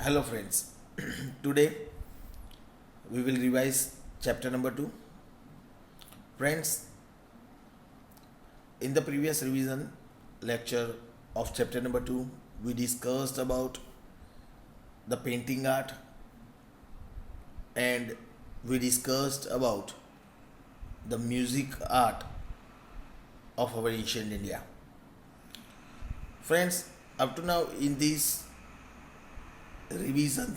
Hello, friends. Today we will revise chapter number 2. Friends, in the previous revision lecture of chapter number 2, we discussed about the painting art and we discussed about the music art of our ancient India. Friends, up to now in this revision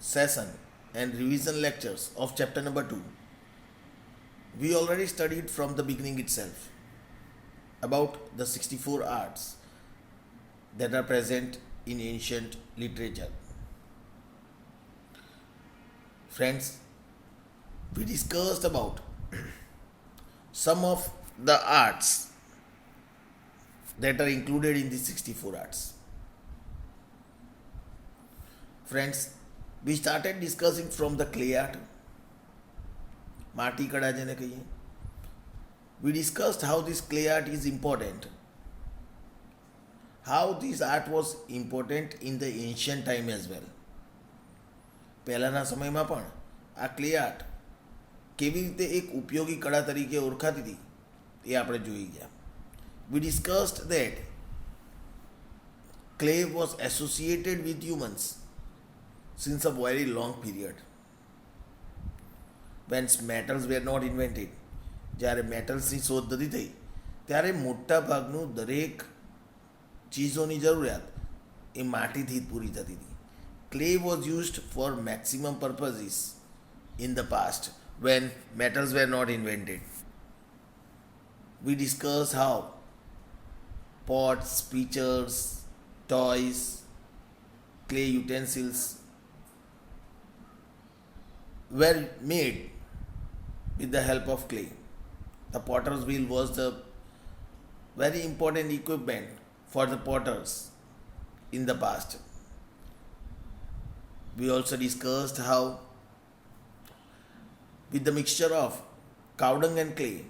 session and revision lectures of chapter number 2, we already studied from the beginning itself about the 64 arts that are present in ancient literature. Friends, we discussed about some of the arts that are included in the 64 arts. Friends, we started discussing from the clay art, माटी कड़ा જેને કહીએ. We discussed how this clay art is important, how this art was important in the ancient time as well. પહેલાના સમયમાં પણ આ clay art કેવી રીતે એક ઉપયોગી કળા તરીકે ઓળખાતી હતી એ આપણે જોઈ ગયા. We discussed that clay was associated with humans since a very long period. When metals were not invented, જ્યારે મેટલ્સની શોધ નથી થઈ ત્યારે મોટા ભાગનું દરેક ચીજોની જરૂરિયાત એ માટીથી જ પૂરી થતી હતી. Clay was used for maximum purposes in the past when metals were not invented. We discussed how pots, pitchers, toys, clay utensils were made with the help of clay. The potter's wheel was the very important equipment for the potters in the past. We also discussed how with the mixture of cow dung and clay,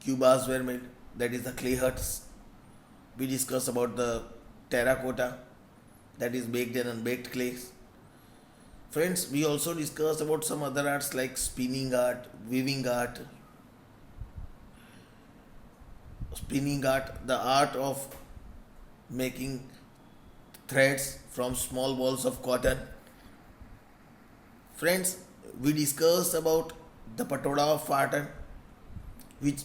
cubas were made, that is the clay huts. We discussed about the terracotta, that is baked and unbaked clays. Friends, we also discussed about some other arts like spinning art, weaving art. Spinning art, the art of making threads from small balls of cotton. Friends, we discussed about the patola of pattern, which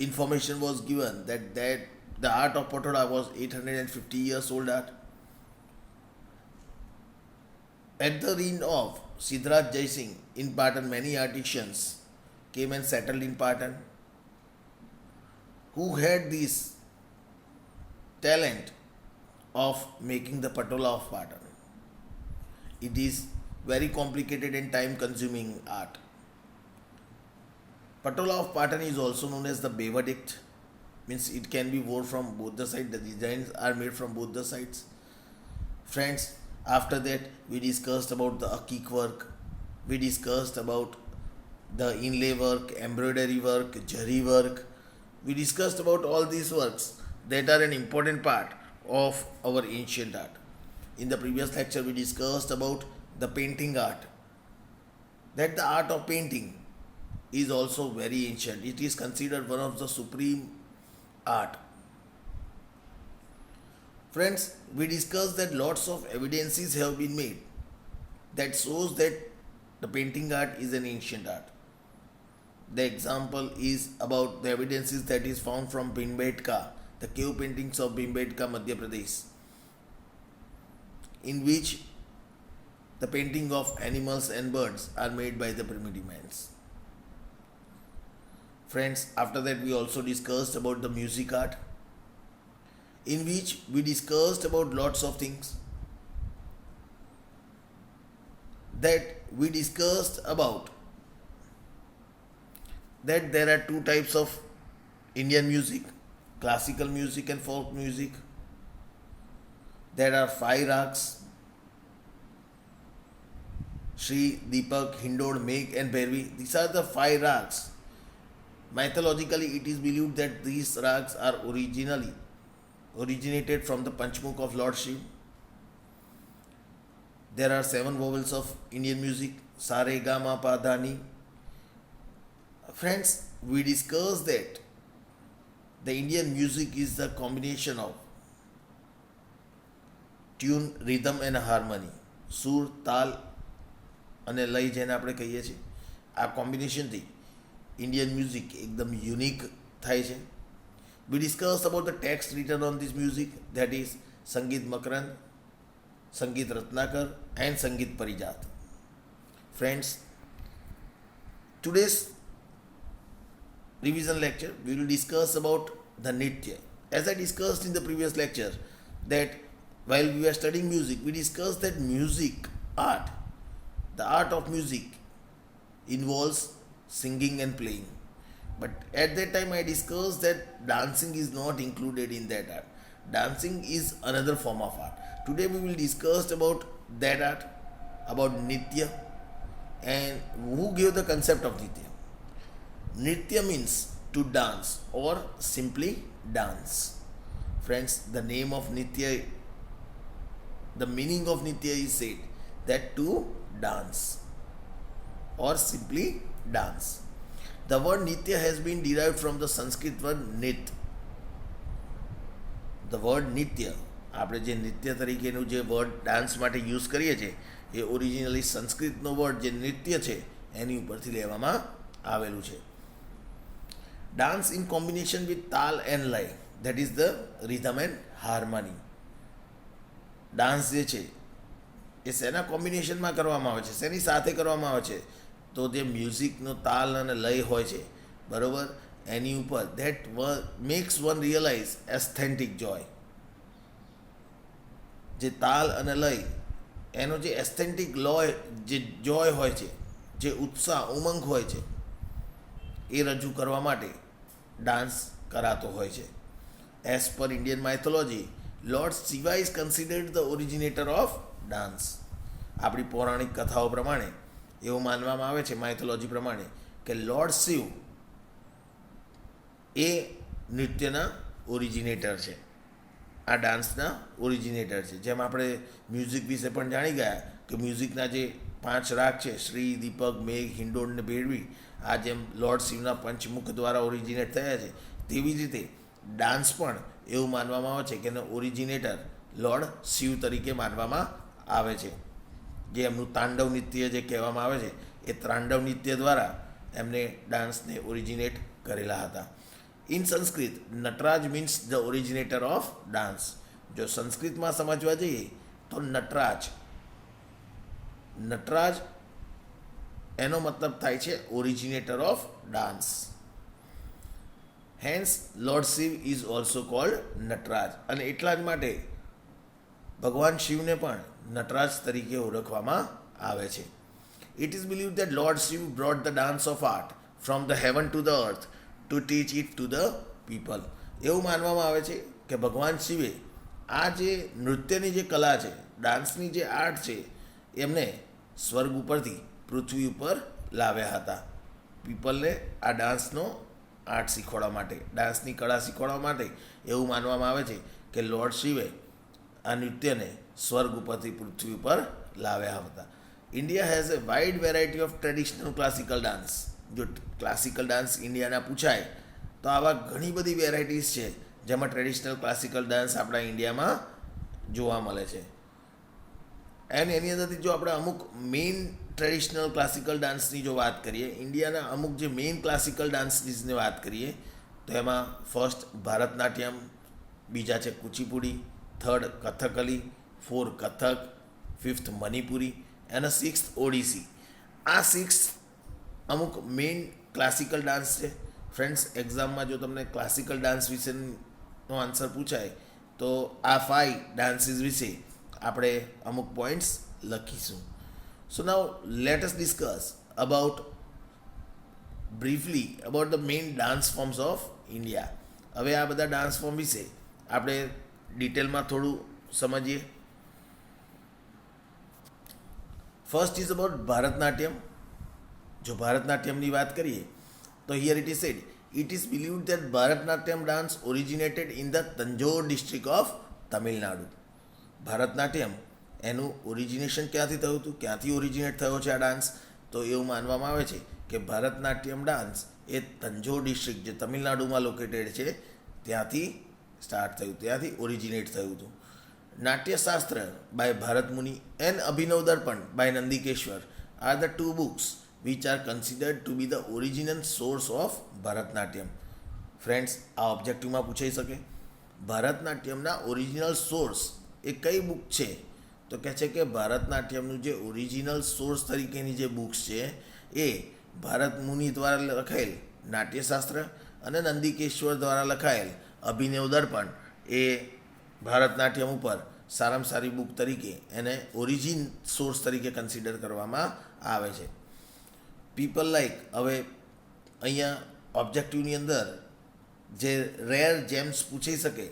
information was given that the art of patola was 850 years old art. At the reign of Siddharth Jaising in Patan, many artisans came and settled in Patan who had this talent of making the patola of Patan. It is very complicated and time consuming art. Patola of Patan is also known as the Bevadict, means it can be worn from both the sides. The designs are made from both the sides. Friends, after that we discussed about the akik work, we discussed about the inlay work, embroidery work, jari work. We discussed about all these works that are an important part of our ancient art. In the previous lecture we discussed about the painting art, that the art of painting is also very ancient. It is considered one of the supreme art. Friends, we discussed that lots of evidences have been made that shows that the painting art is an ancient art. The example is about the evidences that is found from Bhimbetka, the cave paintings of Bhimbetka, Madhya Pradesh, in which the painting of animals and birds are made by the primitive mans. Friends, after that we also discussed about the music art, in which we discussed about lots of things. That we discussed about that there are two types of Indian music, classical music and folk music. There are 5 rags: Shri, Deepak, Hindod, Megh and Bhairavi. These are the 5 rags. Mythologically, it is believed that these rags are originated from the Panchmukh of Lord Shiva. There are 7 vowels of Indian music: sa, re, ga, ma, pa, dha, ni. Friends, we discussed that the Indian music is the combination of tune, rhythm and harmony, સુર, તાલ અને લય જેને આપણે કહીએ છીએ, આ કોમ્બિનેશનથી ઇન્ડિયન મ્યુઝિક એકદમ યુનિક થાય છે. We discuss about the text written on this music, that is Sangeet Makarand, Sangeet Ratnakar and Sangeet Parijat. Friends, today's revision lecture we will discuss about the nitya. As I discussed in the previous lecture, that while we were studying music, we discussed that music art, the art of music involves singing and playing. But at that time I discussed that dancing is not included in that art. Dancing is another form of art. Today we will discuss about that art, about nitya, and who gave the concept of nitya. Nitya means to dance or simply dance. Friends, the name of nitya, the meaning of nitya is said that to dance or simply dance. The word nitya has been derived from the Sanskrit word nit. The word nitya, આપણે જે નૃત્ય તરીકેનું જે word dance માટે use કરીએ છીએ એ originally સંસ્કૃતનો word જે નૃત્ય છે એની ઉપરથી લેવામાં આવેલું છે. ડાન્સ ઇન કોમ્બિનેશન વિથ તાલ એન્ડ લય, that is the rhythm and harmony. Dance જે છે એ શેના કોમ્બિનેશનમાં કરવામાં આવે છે, શેની સાથે કરવામાં આવે છે, તો જે મ્યુઝિકનો તાલ અને લય હોય છે, બરાબર, એની ઉપર ધેટ મેક્સ વન રિયલાઇઝ એસ્થેન્ટિક જોય. જે તાલ અને લય એનો જે એસ્થેન્ટિક લોય, જે જોય હોય છે, જે ઉત્સાહ ઉમંગ હોય છે, એ રજૂ કરવા માટે ડાન્સ કરાતો હોય છે. As per Indian mythology, Lord Shiva is considered the originator of dance. આપણી પૌરાણિક કથાઓ પ્રમાણે એવું માનવામાં આવે છે, માઇથોલોજી પ્રમાણે, કે લોર્ડ શિવ એ નૃત્યના ઓરિજિનેટર છે, આ ડાન્સના ઓરિજિનેટર છે. જેમ આપણે મ્યુઝિક વિશે પણ જાણી ગયા કે મ્યુઝિકના જે 5 રાગ છે, શ્રી, દીપક, મેઘ, હિંડોળ ને ભેરવી, આ જેમ લોર્ડ શિવના પંચમુખ દ્વારા ઓરિજિનેટ થયા છે, તેવી જ રીતે ડાન્સ પણ એવું માનવામાં આવે છે કે એનો ઓરિજિનેટર લોર્ડ શિવ તરીકે માનવામાં આવે છે. જે એમનું તાંડવ નૃત્ય જે કહેવામાં આવે છે, એ તાંડવ નૃત્ય દ્વારા એમને ડાન્સને ઓરિજિનેટ કરેલા હતા. In Sanskrit, Nataraj means the originator of dance. જો સંસ્કૃતમાં સમજવા જઈએ તો નટરાજ એનો મતલબ થાય છે originator of dance. Hence Lord Shiva is also called Nataraj. અને એટલા જ માટે ભગવાન શિવને પણ નટરાજ તરીકે ઓળખવામાં આવે છે. It is believe that lord Shiv brought the dance of art from the heaven to the earth to teach it to the people. એવું માનવામાં આવે છે કે ભગવાન શિવે આ જે નૃત્યની જે કલા છે, ડાન્સની જે આર્ટ છે, એમને સ્વર્ગ ઉપરથી પૃથ્વી ઉપર લાવ્યા હતા. પીપલને આ ડાન્સનો આર્ટ શીખવાડવા માટે, ડાન્સની કળા શીખવાડવા માટે એવું માનવામાં આવે છે કે લોર્ડ શિવે આ નૃત્યને સ્વર્ગ ઉપરથી પૃથ્વી ઉપર લાવ્યા હતા. India has a wide variety of traditional classical dance. જો ક્લાસિકલ ડાન્સ ઇન્ડિયાના પૂછાય તો આવા ઘણી બધી વેરાયટીઝ છે, જેમાં ટ્રેડિશનલ ક્લાસિકલ ડાન્સ આપણા ઇન્ડિયામાં જોવા મળે છે. એન્ડ એની અંદરથી જો આપણે અમુક મેઇન ટ્રેડિશનલ ક્લાસિકલ ડાન્સની જો વાત કરીએ, ઇન્ડિયાના અમુક જે મેઇન ક્લાસિકલ ડાન્સની વાત કરીએ, તો એમાં ફર્સ્ટ ભારતનાટ્યમ, બીજા છે કુચીપુડી, થર્ડ કથકલી, 4 કથક, 5th મણિપુરી અને 6th ઓડિસી. આ 6 અમુક મેઇન ક્લાસિકલ ડાન્સ છે. ફ્રેન્ડ્સ, એક્ઝામમાં જો તમને ક્લાસિકલ ડાન્સ વિશેનો આન્સર પૂછાય તો આ 5 ડાન્સીસ વિશે આપણે અમુક પોઈન્ટ્સ લખીશું. So now let us discuss about briefly about the main dance forms of India. હવે આ બધા ડાન્સ ફોર્મ વિશે આપણે ડિટેલમાં થોડું સમજીએ. First is about Bharatanatyam. જો ભારતનાટ્યમની વાત કરીએ તો here it is said, it is believed that Bharatanatyam dance originated in the Tanjore district of Tamil Nadu. Bharatanatyam એનું ઓરિજિનેશન ક્યાંથી થયું હતું, ક્યાંથી ઓરિજિનેટ થયો છે આ ડાન્સ? તો એવું માનવામાં આવે છે કે ભરતનાટ્યમ ડાન્સ એ તંજોર ડિસ્ટ્રિક્ટ જે તમિલનાડુમાં લોકેટેડ છે ત્યાંથી સ્ટાર્ટ થયું, ત્યાંથી ઓરિજિનેટ થયું હતું. Natyashastra by Bharata Muni and Abhinaya Darpana by Nandikeshwar are the two books which are considered to be the original source of Bharatanatyam. Friends, આ ઓબ્જેક્ટિવમાં પૂછાઈ શકે ભરતનાટ્યમના ઓરિજિનલ સોર્સ એ કઈ બુક છે? તો કહે છે કે ભરતનાટ્યમનું જે ઓરિજિનલ સોર્સ તરીકેની જે બુક્સ છે એ ભારત મુનિ દ્વારા લખાયેલ નાટ્યશાસ્ત્ર અને નંદિકેશ્વર દ્વારા લખાયેલ અભિનવ દર્પણ એ ભારતનાટ્યમ ઉપર સારામાં સારી બુક તરીકે એને ઓરિજિન સોર્સ તરીકે કન્સિડર કરવામાં આવે છે. પીપલ લાઈક, હવે અહીંયા ઓબ્જેક્ટિવની અંદર જે રેર જેમ્સ પૂછાઈ શકે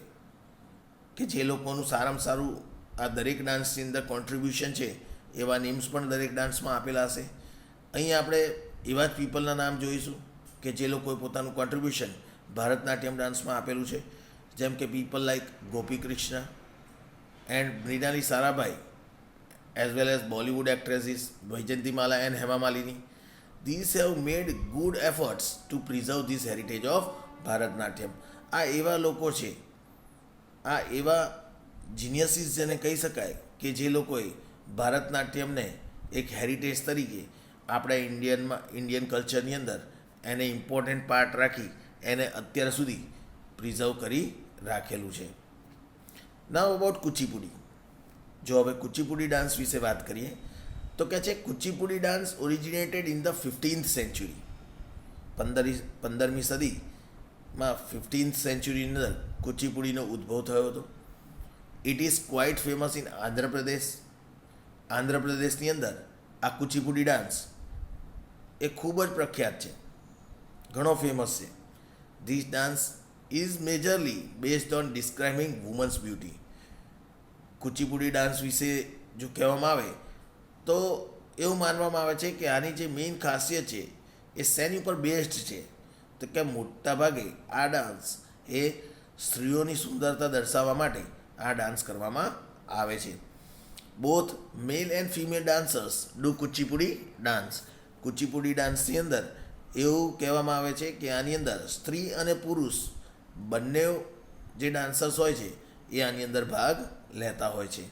કે જે લોકોનું સારામાં સારું આ દરેક ડાન્સની અંદર કોન્ટ્રીબ્યુશન છે એવા નેમ્સ પણ દરેક ડાન્સમાં આપેલા હશે. અહીંયા આપણે એવા જ પીપલના નામ જોઈશું કે જે લોકોએ પોતાનું કોન્ટ્રીબ્યુશન ભરતનાટ્યમ ડાન્સમાં આપેલું છે, જેમ કે people like Gopi Krishna and Mrinalini Sarabhai as well as Bollywood actresses Vaijayanthimala and Hema Malini. This have made good efforts to preserve this heritage of Bharatanatyam. આ એવા લોકો છે, આ એવા જીનિયસીસ જેને કહી શકાય કે જે લોકોએ ભારતનાટ્યમને એક હેરિટેજ તરીકે આપણા ઇન્ડિયન કલ્ચરની અંદર એને ઇમ્પોર્ટન્ટ પાર્ટ રાખી એને અત્યાર સુધી પ્રિઝર્વ કરી રાખેલું છે. નાઉ અબાઉટ કુચીપુડી. જો હવે કુચીપુડી ડાન્સ વિશે વાત કરીએ તો કહે છે Kuchipudi dance originated in the 15th century. 15મી સદીમાં 15th સેન્ચુરીની અંદર કુચીપુડીનો ઉદ્ભવ થયો હતો. It is quite famous in Andhra Pradesh. આંધ્રપ્રદેશની અંદર આ કુચીપુડી ડાન્સ એ ખૂબ જ પ્રખ્યાત છે, ઘણો ફેમસ છે. This dance is majorly based on describing women's beauty. Kuchipudi dance વિશે જો કહેવામાં આવે તો એવું માનવામાં આવે છે કે આની જે મેઇન ખાસિયત છે એ શેની ઉપર બેઝડ છે? તો કે મોટાભાગે આ ડાન્સ એ સ્ત્રીઓની સુંદરતા દર્શાવવા માટે આ ડાન્સ કરવામાં આવે છે. Both male and female dancers do Kuchipudi dance. Kuchipudi ડાન્સની અંદર એવું કહેવામાં આવે છે કે આની અંદર સ્ત્રી અને પુરુષ બંને જે ડાન્સર્સ હોય છે એ આની અંદર ભાગ લેતા હોય છે.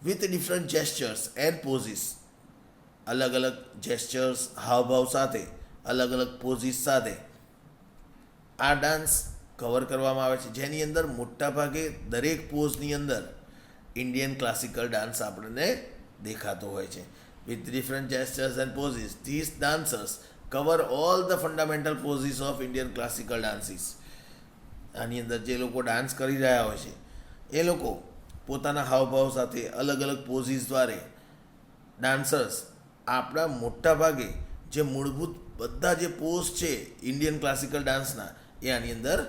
With different gestures and poses. અલગ અલગ જેસ્ચર્સ, હાવભાવ સાથે, અલગ અલગ પોઝિસ સાથે આ ડાન્સ કવર કરવામાં આવે છે, જેની અંદર મોટાભાગે દરેક પોઝની અંદર ઇન્ડિયન ક્લાસિકલ ડાન્સ આપણને દેખાતો હોય છે. With different gestures and poses this dancers cover all the fundamental poses of Indian classical dances. આની અંદર જે લોકો ડાન્સ કરી રહ્યા હોય છે એ લોકો પોતાના હાવભાવ સાથે અલગ અલગ પોઝિસ દ્વારા ડાન્સર્સ આપણા મોટાભાગે જે મૂળભૂત બધા જે પોઝ છે ઇન્ડિયન ક્લાસિકલ ડાન્સના એ આની અંદર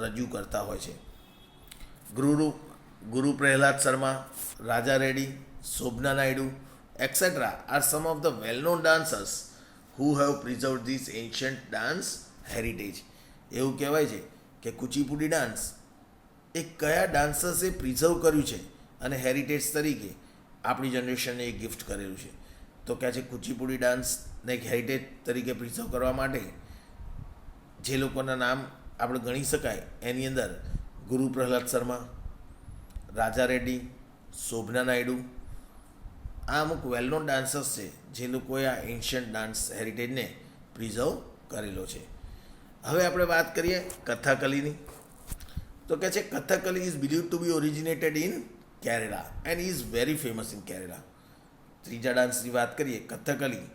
રજૂ કરતા હોય છે. Guru Prahlad Sharma, Raja Reddy, Shobhana Naidu et cetera are some of the well known dancers who have preserved this ancient dance heritage. એવું કહેવાય છે કે કુચીપુડી ડાન્સ એ કયા ડાન્સર્સે પ્રિઝર્વ કર્યું છે અને હેરિટેજ તરીકે આપણી જનરેશનને એક ગિફ્ટ કરેલું છે. તો કહે છે કુચીપુડી ડાન્સને એક હેરિટેજ તરીકે પ્રિઝર્વ કરવા માટે જે લોકોના નામ આપણે ગણી શકાય એની અંદર ગુરુ પ્રહલાદ શર્મા, રાજા રેડ્ડી, શોભના નાયડુ આ અમુક વેલ નોન ડાન્સર્સ છે જે લોકોએ આ એન્શિયન્ટ ડાન્સ હેરિટેજને પ્રિઝર્વ કરેલો છે. હવે આપણે વાત કરીએ કથકલીની. તો કહે છે Kathakali is believe to be originated in Kerala and is very famous in Kerala. ત્રીજા ડાન્સની વાત કરીએ કથકલી,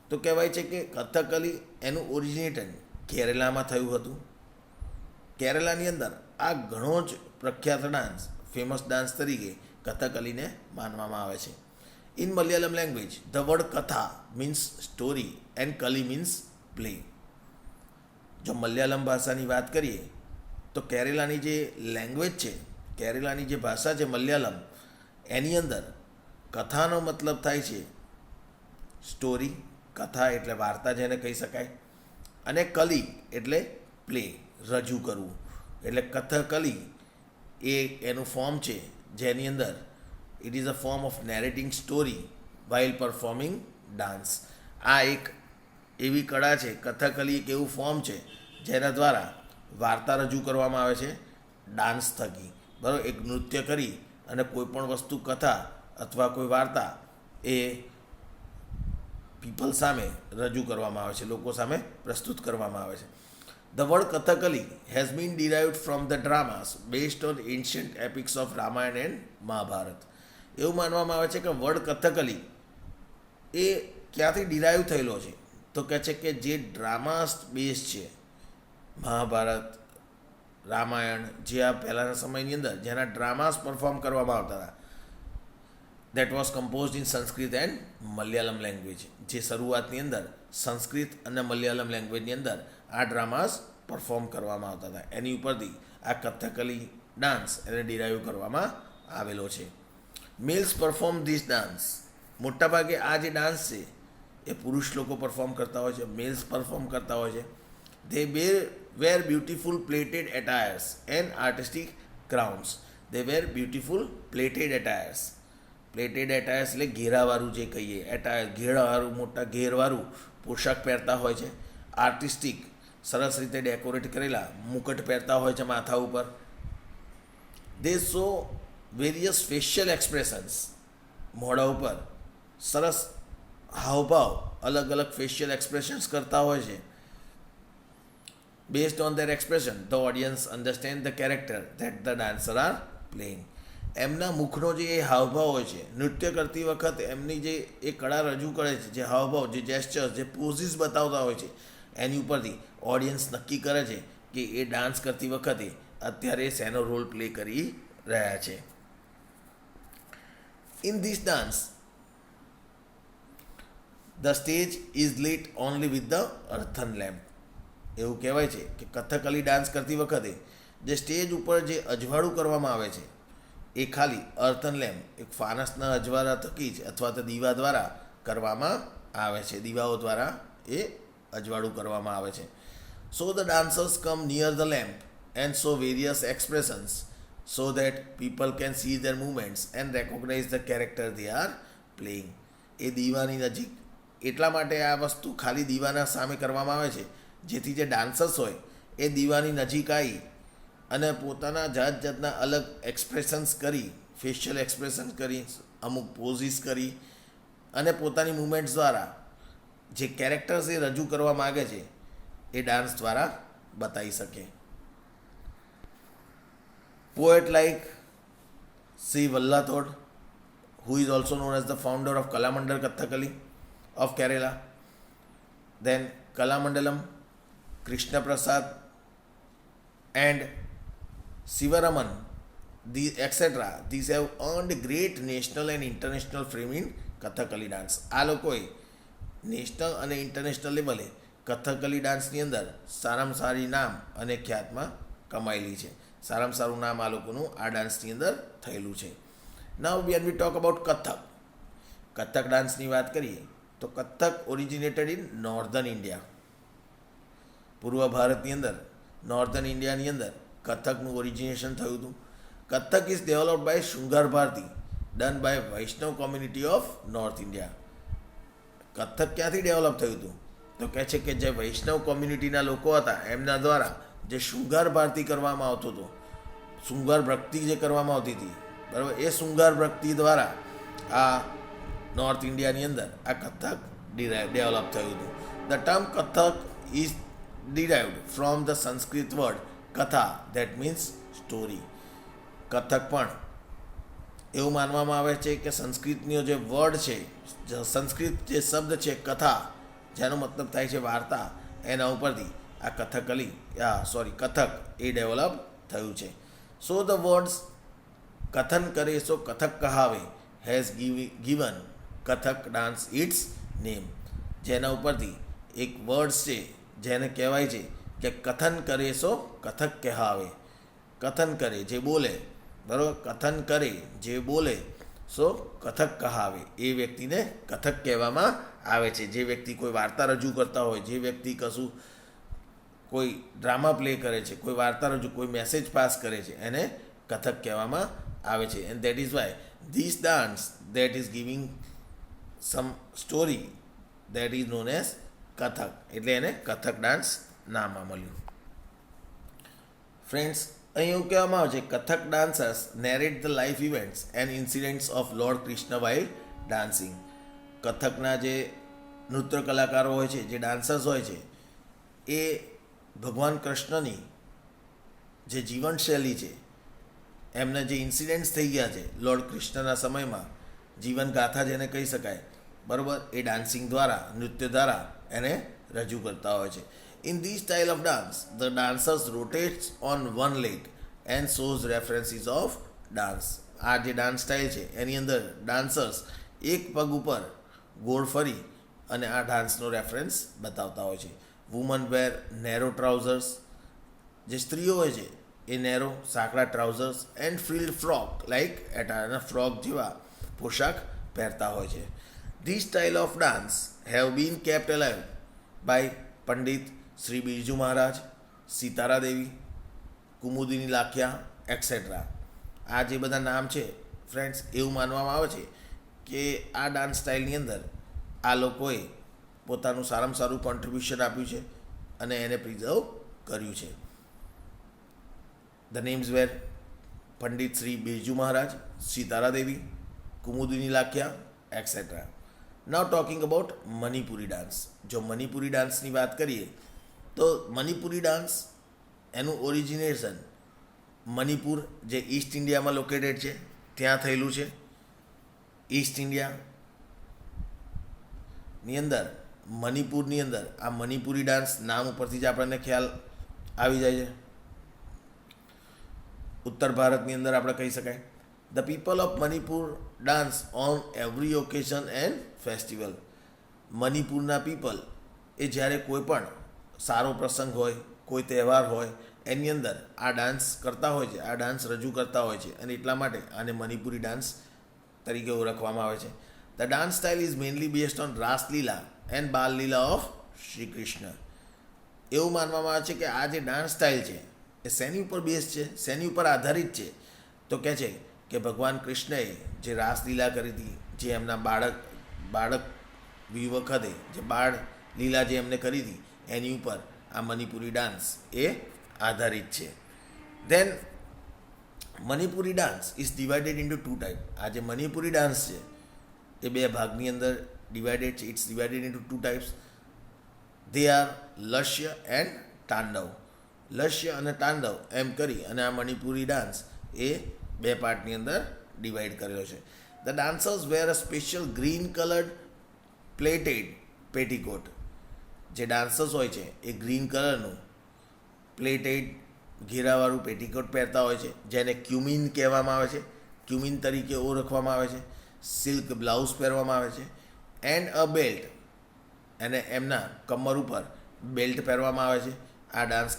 તો કહેવાય છે કે કથકલી એનું ઓરિજિનેશન કેરેલામાં થયું હતું. કેરેલાની અંદર આ ઘણો જ પ્રખ્યાત ડાન્સ, ફેમસ ડાન્સ તરીકે કથકલીને માનવામાં આવે છે. In Malayalam language the word katha means story and kali means play. જો મલયાલમ ભાષાની વાત કરીએ તો કેરેલાની જે લેંગ્વેજ છે, કેરેલાની જે ભાષા છે મલયાલમ, એની અંદર કથાનો મતલબ થાય છે સ્ટોરી, કથા એટલે વાર્તા જેને કહી શકાય, અને કલી એટલે પ્લે, રજૂ કરવું. એટલે કથકલી એ એનું ફોર્મ છે જેની અંદર it is a form of narrating story while performing dance. આ એક એવી કળા છે, કથકલી એક એવું ફોર્મ છે જેના દ્વારા વાર્તા રજૂ કરવામાં આવે છે ડાન્સ થકી. બરાબર, એક નૃત્ય કરી અને કોઈ પણ વસ્તુ કથા અથવા કોઈ વાર્તા એ પીપલ સામે રજૂ કરવામાં આવે છે, લોકો સામે પ્રસ્તુત કરવામાં આવે છે. The word Kathakali has been derived from the dramas based on ancient epics of Ramayana and Mahabharata. એવું માનવામાં આવે છે કે વર્ડ કથકલી એ ક્યાંથી ડિરાઈવ થયેલો છે, તો કહે છે કે જે ડ્રામાસ બેઝ છે, મહાભારત, રામાયણ, જે આ પહેલાંના સમયની અંદર જેના ડ્રામાસ પરફોર્મ કરવામાં આવતા હતા, that was composed in Sanskrit and Malayalam language. જે શરૂઆતની અંદર સંસ્કૃત અને મલયાલમ લેંગ્વેજની અંદર આ ડ્રામાસ પરફોર્મ કરવામાં આવતા હતા. એની ઉપરથી આ કથકલી ડાન્સ એને ડિરાઈવ કરવામાં આવેલો છે. Mails perform this dance. મોટાભાગે આ જે ડાન્સ છે એ પુરુષ લોકો પરફોર્મ કરતા હોય છે, મેલ્સ પરફોર્મ કરતા હોય છે. They wear beautiful plated attires and artistic crowns. They wear beautiful plated attires. Plated attires એટલે ઘેરાવાળું જે કહીએ, એટાયર ઘેરાવાળું, મોટા ઘેરવાળું પોશાક પહેરતા હોય છે. આર્ટિસ્ટિક, સરસ રીતે ડેકોરેટ કરેલા મુકટ પહેરતા હોય છે માથા ઉપર. દે શો વેરિયસ ફેશિયલ એક્સપ્રેશન્સ. મોઢા ઉપર સરસ હાવભાવ, અલગ અલગ ફેશિયલ એક્સપ્રેશન્સ કરતા હોય છે. Based on their expression, the audience understand the character that the dancer are playing. એમના મુખનો જે એ હાવભાવ હોય છે, નૃત્ય કરતી વખતે એમની જે એ કળા રજૂ કરે છે, જે હાવભાવ, જે જેસ્ચર્સ, જે પોઝિસ બતાવતા હોય છે, એની ઉપરથી ઓડિયન્સ નક્કી કરે છે કે એ ડાન્સ કરતી વખતે અત્યારે શેનો રોલ પ્લે કરી રહ્યા છે. In this dance the stage is lit only with the earthen lamp. એવું કહેવાય છે કે કથકલી ડાન્સ કરતી વખતે જે સ્ટેજ ઉપર જે અજવાળું કરવામાં આવે છે એ ખાલી અર્થન લેમ્પ, એક ફાનસના અજવાળા થકી જ અથવા તો દીવા દ્વારા કરવામાં આવે છે. દીવાઓ દ્વારા એ અજવાળું કરવામાં આવે છે. So the dancers come near the lamp and so various expressions so that people can see their movements and recognize the character they are playing. એ દીવાની નજીક એટલા માટે આ વસ્તુ ખાલી દીવાના સામે કરવામાં આવે છે જેથી જે ડાન્સર્સ હોય એ દીવાની નજીક આવી અને પોતાના જાત જાતના અલગ એક્સપ્રેશન્સ કરી, ફેશિયલ એક્સપ્રેશન્સ કરી, અમુક પોઝિસ કરી અને પોતાની મુવમેન્ટ્સ દ્વારા જે કેરેક્ટર્સ એ રજૂ કરવા માગે છે એ ડાન્સ દ્વારા બતાવી શકે. Poet like Shri Vallathol, who is also known as the founder of Kalamandalam Kathakali of Kerala, then Kalamandalam, Krishna Prasad and Sivaraman, etc. These have earned great national and international fame in Kathakali dance. આ લોકોએ national અને international લેવલે કથકલી ડાન્સની અંદર સારામાં સારી નામ અને ખ્યાતમાં કમાયેલી છે. સારામાં સારું નામ આ લોકોનું આ ડાન્સની અંદર થયેલું છે. નાઉ when we talk about Kathak, Kathak ડાન્સની વાત કરીએ તો કથક ઓરિજિનેટેડ ઇન નોર્ધન ઇન્ડિયા. પૂર્વ ભારતની અંદર, નોર્ધન ઇન્ડિયાની અંદર કથકનું ઓરિજિનેશન થયું હતું. Kathak is developed by Shringar Bharati, done by Vaishnav community of North India. Kathak ક્યાંથી ડેવલપ થયું હતું તો કહે છે કે જે વૈષ્ણવ કોમ્યુનિટીના લોકો હતા એમના દ્વારા જે શૃંગાર ભારતી કરવામાં આવતો હતો, શૃંગાર ભક્તિ જે કરવામાં આવતી હતી, બરાબર, એ શૃંગાર ભક્તિ દ્વારા આ નોર્થ ઇન્ડિયાની અંદર આ કથક ડેવલપ થયું હતું. The term Kathak is derived from the Sanskrit word katha, that means story. Kathak પણ એવું માનવામાં આવે છે કે સંસ્કૃતનો જે વર્ડ છે, સંસ્કૃત જે શબ્દ છે કથા, જેનો મતલબ થાય છે વાર્તા, એના ઉપરથી આ કથક એ ડેવલપ થયું છે. સો ધ વર્ડ્સ કથન કરે સો કથક કહાવે has given Kathak dance its name. જેના ઉપરથી એક વર્ડ્સ છે જેને કહેવાય છે કે કથન કરે સો કથક કહેવાવે. કથન કરે જે બોલે, બરાબર, કથન કરે જે બોલે સો કથક કહાવે, એ વ્યક્તિને કથક કહેવામાં આવે છે. જે વ્યક્તિ કોઈ વાર્તા રજૂ કરતા હોય, જે વ્યક્તિ કશું કોઈ ડ્રામા પ્લે કરે છે, કોઈ વાર્તા રજૂ, કોઈ મેસેજ પાસ કરે છે, એને કથક કહેવામાં આવે છે. And that is why This dance that is giving some story that is known as Kathak, એટલે એને કથક ડાન્સ નામ મળ્યું. ફ્રેન્ડ્સ, અહીં એવું કહેવામાં આવે છે Kathak dancers narrate the life events and incidents of Lord Krishna while dancing. કથકના જે નૃત્ય કલાકારો હોય છે, જે ડાન્સર્સ હોય છે, એ ભગવાન કૃષ્ણની જે જીવનશૈલી છે, એમને જે ઇન્સિડન્ટ્સ થઈ ગયા છે લોર્ડ કૃષ્ણના સમયમાં, જીવનગાથા જેને કહી શકાય, બરાબર, એ ડાન્સિંગ દ્વારા, નૃત્ય દ્વારા એને રજૂ કરતા હોય છે. In this style of dance the dancers rotates on one leg and shows references of dance. આ જે ડાન્સ સ્ટાઇલ છે એની અંદર ડાન્સર્સ એક પગ ઉપર ગોળ ફરી અને આ ડાન્સનો રેફરન્સ બતાવતા હોય છે. વુમન વેર નેરો ટ્રાઉઝર્સ, જે સ્ત્રીઓ હોય છે એ નેરો સાંકડા trousers and frilled frock like એટારના ફ્રોક જેવા પોશાક પહેરતા હોય છે. This style of dance have been kept alive by Pandit Shri Birju Maharaj, Sitara Devi, Kumudini Lakhia et cetera. આ જે બધા નામ છે ફ્રેન્ડ્સ, એવું માનવામાં આવે છે કે આ ડાન્સ સ્ટાઇલની અંદર આ લોકોએ પોતાનું સારામાં સારું કોન્ટ્રીબ્યુશન આપ્યું છે અને એને પ્રિઝર્વ કર્યું છે. The names were Pandit Shri Birju Maharaj, Sitara Devi, Kumudini Lakhia et cetera. Now talking about Manipuri dance. જો મણિપુરી ડાન્સની વાત કરીએ તો મણિપુરી ડાન્સ એનું ઓરિજિનેશન મણિપુર, જે ઈસ્ટ ઇન્ડિયામાં લોકેટેડ છે, ત્યાં થયેલું છે. ઈસ્ટ ઇન્ડિયાની અંદર મણિપુરની અંદર આ મણિપુરી ડાન્સ નામ ઉપરથી જ આપણને ખ્યાલ આવી જાય છે. ઉત્તર ભારતની અંદર આપણે કહી શકાય the people of Manipur dance on every occasion and festival. મણિપુરના પીપલ એ જ્યારે કોઈ પણ સારો પ્રસંગ હોય, કોઈ તહેવાર હોય, એની અંદર આ ડાન્સ કરતા હોય છે, આ ડાન્સ રજૂ કરતા હોય છે અને એટલા માટે આને મણિપુરી ડાન્સ તરીકે ઓળખવામાં આવે છે. The dance style is mainly based on Raslila and બાલ લીલા ઓફ શ્રી કૃષ્ણ. એવું માનવામાં આવે છે કે આ જે ડાન્સ સ્ટાઇલ છે એ શેની ઉપર બેઝ છે, શેની ઉપર આધારિત છે, તો કહે છે કે ભગવાન કૃષ્ણએ જે રાસલીલા કરી હતી, જે એમના બાળક વખતે જે બાળ લીલા જે એમને કરી હતી, એની ઉપર આ મણિપુરી ડાન્સ એ આધારિત છે. Then Manipuri dance is divided into two type. આ જે મણિપુરી ડાન્સ છે એ બે ભાગની અંદર ડિવાઇડેડ છે. It's divided into two types. They are Lasya and Tandav. Lasya અને તાંડવ એમ કરી અને આ મણિપુરી ડાન્સ એ બે પાર્ટની અંદર ડિવાઈડ કરેલો છે. The dancers wear a special green coloured pleated petticoat. જે ડાન્સર્સ હોય છે એ ગ્રીન કલરનું પ્લેટેડ ઘેરાવાળું પેટીકોટ પહેરતા હોય છે, જેને ક્યુમિન કહેવામાં આવે છે, ક્યુમિન તરીકે ઓળખવામાં આવે છે. સિલ્ક બ્લાઉઝ પહેરવામાં આવે છે એન્ડ અ બેલ્ટ, અને એમના કમર ઉપર બેલ્ટ પહેરવામાં આવે છે. આ ડાન્સ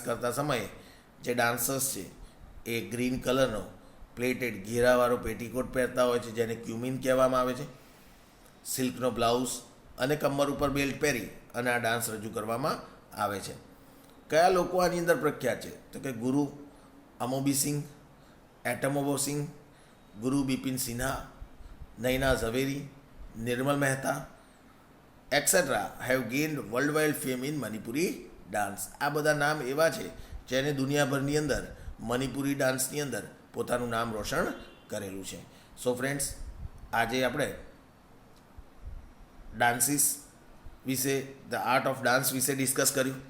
કરતા સમયે જે ડાન્સર્સ છે એ ગ્રીન કલરનો પ્લેટેડ ઘેરાવાળો પેટીકોટ પહેરતા હોય છે, જેને ક્યુમિન કહેવામાં આવે છે. સિલ્કનો બ્લાઉઝ અને કમર ઉપર બેલ્ટ પહેરી અને આ ડાન્સ રજૂ કરવામાં આવે છે. કયા લોકો આની અંદર પ્રખ્યાત છે? તો કે ગુરુ અમોબી સિંહ, Atomba Singh, Guru Bipin Sinha, Naina Jhaveri, Nirmal Mehta et cetera have gained world wide fame in Manipuri dance. આ બધા નામ એવા છે જેને દુનિયાભરની અંદર મણિપુરી ડાન્સની અંદર પોતાનું નામ રોશન કરેલું છે. સો ફ્રેન્ડ્સ, આજે આપણે ડાન્સીસ વિશે, ધ આર્ટ ઓફ ડાન્સ વિશે ડિસ્કસ કર્યું.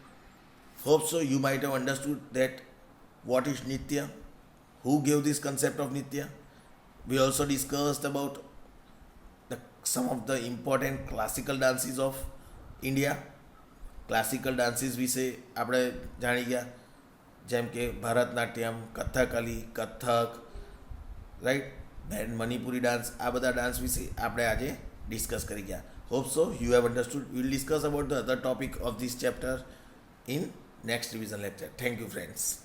Hope so you might have understood that what is નૃત્ય, who gave this concept of nitya. We also discussed about some of the important classical dances of India. Classical dances વિશે આપણે જાણી ગયા, જેમ કે Bharatanatyam, Kathakali, Kathak, right, then Manipuri dance. આ બધા dance વિશે આપણે આજે ડિસ્કસ કરી ગયા. Hope so you have understood. We will discuss about the other topic of this chapter in next revision lecture. Thank you friends.